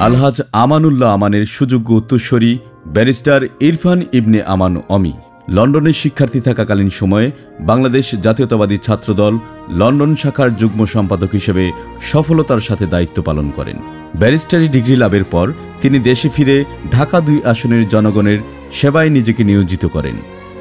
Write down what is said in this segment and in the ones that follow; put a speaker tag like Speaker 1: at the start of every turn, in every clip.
Speaker 1: আলহাজ আমানুল্লাহ আমানের সুযোগ্য উত্তরসূরি ব্যারিস্টার ইরফান ইবনে আমান অমি লন্ডনে শিক্ষার্থী থাকাকালীন সময়ে বাংলাদেশ জাতীয়তাবাদী ছাত্রদল লন্ডন শাখার যুগ্ম সম্পাদক হিসেবে সফলতার সাথে দায়িত্ব পালন করেন। ব্যারিস্টারি ডিগ্রি লাভের পর তিনি দেশে ফিরে ঢাকা ২ আসনের জনগণের সেবায় নিজেকে নিয়োজিত করেন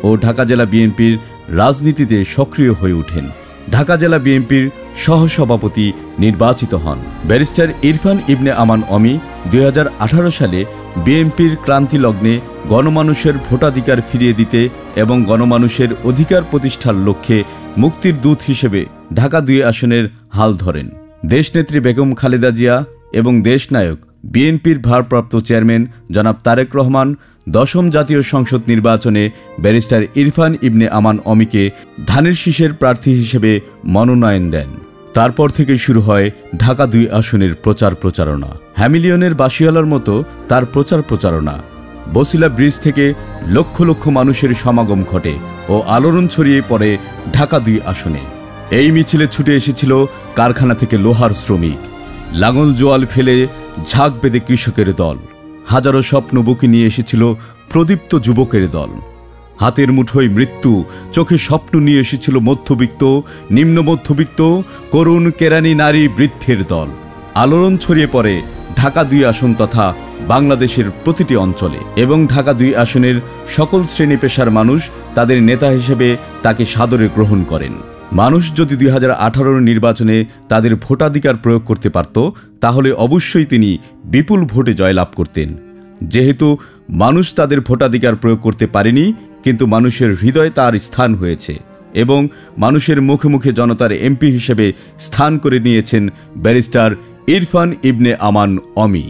Speaker 1: ও ঢাকা জেলা বিএনপির রাজনীতিতে সক্রিয় হয়ে ওঠেন। ঢাকা জেলা বিএনপির সহসভাপতি নির্বাচিত হন। ব্যারিস্টার ইরফান ইবনে আমান অমি ২০১৮ সালে বিএনপির ক্রান্তি লগ্নে গণমানুষের ভোটাধিকার ফিরিয়ে দিতে এবং গণমানুষের অধিকার প্রতিষ্ঠার লক্ষ্যে মুক্তির দূত হিসেবে ঢাকা ২ আসনের হাল ধরেন। দেশনেত্রী বেগম খালেদা জিয়া এবং দেশনায়ক বিএনপির ভারপ্রাপ্ত চেয়ারম্যান জনাব তারেক রহমান ১০ম জাতীয় সংসদ নির্বাচনে ব্যারিস্টার ইরফান ইবনে আমান অমিকে ধানের শীষের প্রার্থী হিসেবে মনোনয়ন দেন। তারপর থেকে শুরু হয় ঢাকা ২ আসনের প্রচার প্রচারণা। হ্যামিলিয়নের বাঁশিওয়ালার মতো তার প্রচার প্রচারণা। বসিলা ব্রিজ থেকে লক্ষ লক্ষ মানুষের সমাগম ঘটে ও আলোড়ন ছড়িয়ে পড়ে ঢাকা ২ আসনে। এই মিছিলে ছুটে এসেছিল কারখানা থেকে লোহার শ্রমিক, লাঙল জোয়াল ফেলে ঝাঁক বেঁধে কৃষকের দল, হাজারো স্বপ্ন বুকে নিয়ে এসেছিল প্রদীপ্ত যুবকের দল। হাতের মুঠোয় মৃত্যু, চোখে স্বপ্ন নিয়ে এসেছিল মধ্যবিত্ত, নিম্ন মধ্যবিত্ত, করুণ কেরানি নারী বৃদ্ধের দল। আলোড়ন ছড়িয়ে পড়ে ঢাকা ২ আসন তথা বাংলাদেশের প্রতিটি অঞ্চলে এবং ঢাকা ২ আসনের সকল শ্রেণী পেশার মানুষ তাদের নেতা হিসেবে তাকে সাদরে গ্রহণ করেন। মানুষ যদি ২০১৮ নির্বাচনে তাদের ভোটাধিকার প্রয়োগ করতে পারত তাহলে অবশ্যই তিনি বিপুল ভোটে জয়লাভ করতেন। যেহেতু মানুষ তাদের ভোটাধিকার প্রয়োগ করতে পারেনি, কিন্তু মানুষের হৃদয়ে তার স্থান হয়েছে এবং মানুষের মুখে মুখে জনতার এমপি হিসেবে স্থান করে নিয়েছেন ব্যারিস্টার ইরফান ইবনে আমান অমি।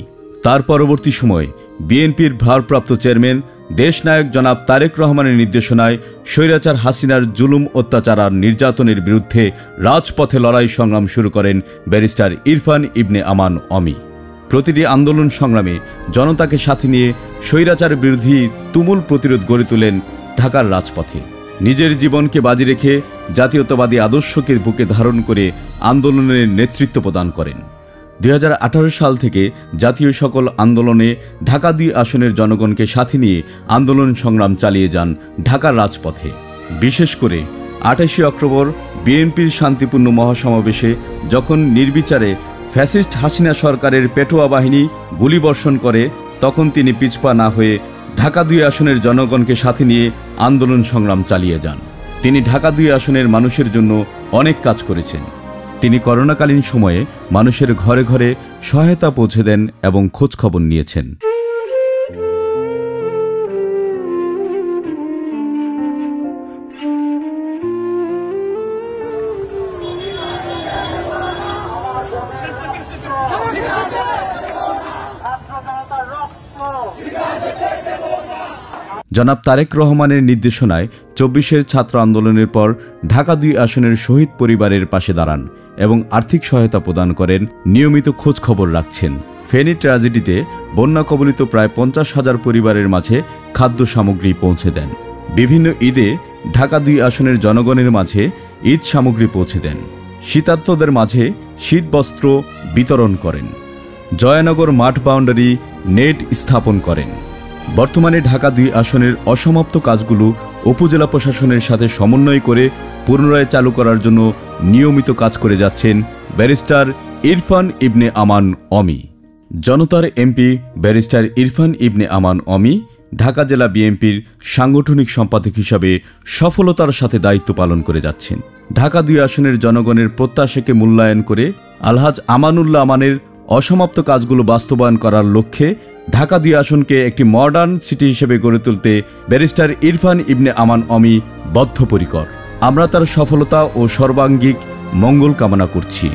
Speaker 1: তার পরবর্তী সময়ে বিএনপির ভারপ্রাপ্ত চেয়ারম্যান দেশনায়ক জনাব তারেক রহমানের নির্দেশনায় স্বৈরাচার হাসিনার জুলুম অত্যাচার আর নির্যাতনের বিরুদ্ধে রাজপথে লড়াই সংগ্রাম শুরু করেন ব্যারিস্টার ইরফান ইবনে আমান অমি। প্রতিটি আন্দোলন সংগ্রামে জনতাকে সাথে নিয়ে স্বৈরাচার বিরোধী তুমুল প্রতিরোধ গড়ে তোলেন ঢাকার রাজপথে। নিজের জীবনকে বাজি রেখে জাতীয়তাবাদী আদর্শকে বুকে ধারণ করে আন্দোলনের নেতৃত্ব প্রদান করেন। ২০১৮ সাল থেকে জাতীয় সকল আন্দোলনে ঢাকা ২ আসনের জনগণকে সাথে নিয়ে আন্দোলন সংগ্রাম চালিয়ে যান ঢাকার রাজপথে। বিশেষ করে ২৮ অক্টোবর বিএনপির শান্তিপূর্ণ মহাসমাবেশে যখন নির্বিচারে ফ্যাসিস্ট হাসিনা সরকারের পেটোয়া বাহিনী গুলিবর্ষণ করে, তখন তিনি পিছপা না হয়ে ঢাকা ২ আসনের জনগণকে সাথে নিয়ে আন্দোলন সংগ্রাম চালিয়ে যান। তিনি ঢাকা ২ আসনের মানুষের জন্য অনেক কাজ করেছেন। তিনি করোনাকালীন সময়ে মানুষের ঘরে ঘরে সহায়তা পৌঁছে দেন এবং খোঁজখবর নিয়েছেন। জনাব তারেক রহমানের নির্দেশনায় ২৪-এর ছাত্র আন্দোলনের পর ঢাকা ২ আসনের শহীদ পরিবারের পাশে দাঁড়ান এবং আর্থিক সহায়তা প্রদান করেন, নিয়মিত খোঁজ খবর রাখছেন। ফেনী ট্র্যাজেডিতে বন্যা কবলিত প্রায় ৫০,০০০ পরিবারের মাঝে খাদ্য সামগ্রী পৌঁছে দেন। বিভিন্ন ঈদে ঢাকা ২ আসনের জনগণের মাঝে ঈদ সামগ্রী পৌঁছে দেন। শীতার্তদের মাঝে শীতবস্ত্র বিতরণ করেন। জয়ানগর মাঠ বাউন্ডারি নেট স্থাপন করেন। বর্তমানে ঢাকা ২ আসনের অসমাপ্ত কাজগুলো উপজেলা প্রশাসনের সাথে সমন্বয় করে পুনরায় চালু করার জন্য নিয়মিত কাজ করে যাচ্ছেন ব্যারিস্টার ইরফান ইবনে আমান অমি। জনতার এমপি ব্যারিস্টার ইরফান ইবনে আমান অমি ঢাকা জেলা বিএনপির সাংগঠনিক সম্পাদক হিসাবে সফলতার সাথে দায়িত্ব পালন করে যাচ্ছেন। ঢাকা ২ আসনের জনগণের প্রত্যাশাকে মূল্যায়ন করে আলহাজ আমানুল্লাহ আমানের অসমাপ্ত কাজগুলো বাস্তবায়ন করার লক্ষ্যে ঢাকা ২ আসনকে একটি মডার্ন সিটি হিসেবে গড়ে তুলতে ব্যারিস্টার ইরফান ইবনে আমান অমি বদ্ধপরিকর। আমরা তার সফলতা ও সর্বাঙ্গীন মঙ্গল কামনা করছি।